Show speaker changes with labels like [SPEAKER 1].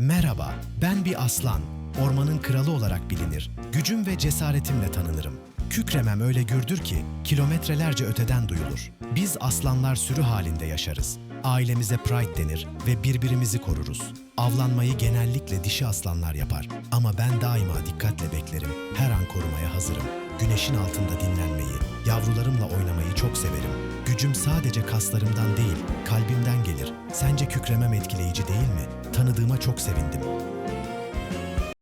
[SPEAKER 1] Merhaba, ben bir aslan. Ormanın kralı olarak bilinir. Gücüm ve cesaretimle tanınırım. Kükremem öyle gürdür ki kilometrelerce öteden duyulur. Biz aslanlar sürü halinde yaşarız. Ailemize Pride denir ve birbirimizi koruruz. Avlanmayı genellikle dişi aslanlar yapar. Ama ben daima dikkatle beklerim. Her an korumaya hazırım. Güneşin altında dinlenmeyi, yavrularımla oynamayı çok severim. Gücüm sadece kaslarımdan değil, kalbimden gelir. Sence kükremem etkileyici değil mi? Tanıdığıma çok sevindim.